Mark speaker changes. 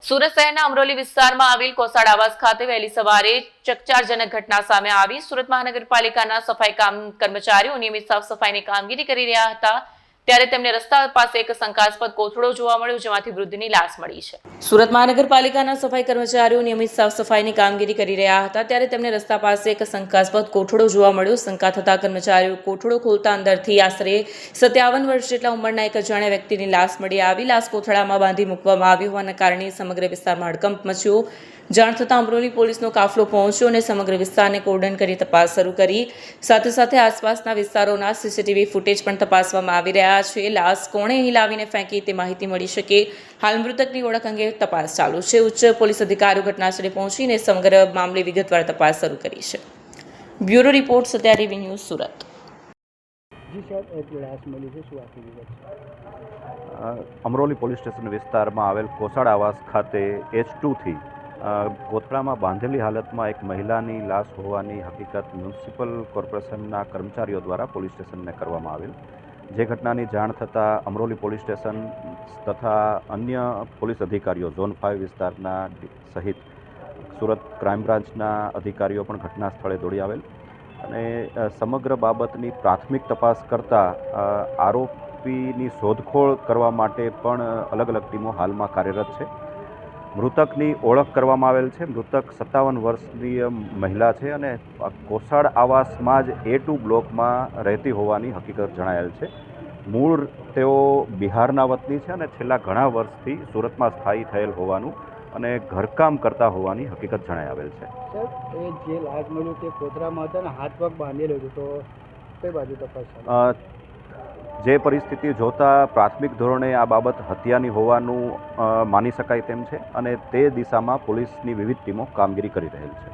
Speaker 1: સુરત શહેરના અમરોલી વિસ્તારમાં આવેલ કોસાડ આવાસ ખાતે વહેલી સવારે ચકચારજનક ઘટના સામે આવી। સુરત મહાનગરપાલિકાના સફાઈ કર્મચારીઓ નિયમિત સાફ સફાઈની કામગીરી કરી રહ્યા હતા ત્યારે તેમને રસ્તા પાસે એક શંકાસ્પદ કોથળો જોવા મળ્યો, જેમાંથી વૃદ્ધની લાશ મળી છે। સુરત મહાનગરપાલિકાના સફાઈ કર્મચારીઓ નિયમિત સાફ સફાઈની કામગીરી કરી રહ્યા હતા ત્યારે તેમને રસ્તા પાસે એક શંકાસ્પદ કોથળો જોવા મળ્યો। શંકા થતા કર્મચારીઓ કોથળો ખોલતા અંદરથી આશરે 57 વર્ષ જેટલા ઉંમરના એક અજાણ્યા વ્યક્તિની લાશ મળી આવી। લાશ કોથળામાં બાંધી મૂકવામાં આવી હોવાના કારણે સમગ્ર વિસ્તારમાં હડકંપ મચ્યો। જાણ થતાં અમરોલી પોલીસનો કાફલો પહોંચ્યો અને સમગ્ર વિસ્તારને કોર્ડન કરી તપાસ શરૂ કરી। સાથે સાથે આસપાસના વિસ્તારોના સીસીટીવી ફૂટેજ પણ તપાસવામાં આવી રહ્યા છે। લાશ કોણે અહીં લાવીને ફેંકી તે માહિતી મળી શકે। હાલ મૃતકની ઓળખ અંગે તપાસ ચાલુ છે। ઉચ્ચ પોલીસ અધિકારીઓ ઘટનાસ્થળે પહોંચીને સમગ્ર મામલે વિગતવાર તપાસ શરૂ કરી છે। Bureau report Satya TV news Surat.
Speaker 2: જી સર, એક લાશ મળી છે, શું આખી વિગત?
Speaker 3: અમરોલી પોલીસ સ્ટેશન વિસ્તારમાં આવેલ કોસાડ આવાસ ખાતે H2થી કોથળામાં બાંધેલી હાલતમાં એક મહિલાની લાશ હોવાની હકીકત મ્યુનિસિપલ કોર્પોરેશનના કર્મચારીઓ દ્વારા પોલીસ સ્ટેશનને કરવામાં આવેલ। જે ઘટનાની જાણ થતાં અમરોલી પોલીસ સ્ટેશન તથા અન્ય પોલીસ અધિકારીઓ ઝોન 5 વિસ્તારના સહિત સુરત ક્રાઇમ બ્રાન્ચના અધિકારીઓ પણ ઘટના સ્થળે દોડી આવેલ અને સમગ્ર બાબતની પ્રાથમિક તપાસ કરતાં આરોપીની શોધખોળ કરવા માટે પણ અલગ અલગ ટીમો હાલમાં કાર્યરત છે। મૃતકની ઓળખ કરવામાં આવેલ છે। મૃતક 57 વર્ષની મહિલા છે અને કોસાડ આવાસમાં જ A2 બ્લોકમાં રહેતી હોવાની હકીકત જણાયેલ છે। મૂળ તેઓ બિહારના વતની છે અને છેલ્લા ઘણા વર્ષથી સુરતમાં સ્થાયી થયેલ હોવાનું અને ઘરકામ કરતા હોવાની હકીકત જણાઈ આવેલ છે।
Speaker 2: સર, એ જે લાશ મળ્યું તે કોથળામાં હતા ને હાથ પગ બાંધેલો હતો, તો કઈ બાજુ તપાસ?
Speaker 3: જે પરિસ્થિતિ જોતા પ્રાથમિક ધોરણે આ બાબત હત્યાની હોવાનું માની શકાય તેમ છે અને તે દિશામાં પોલીસની વિવિધ ટીમો કામગીરી કરી રહેલ છે।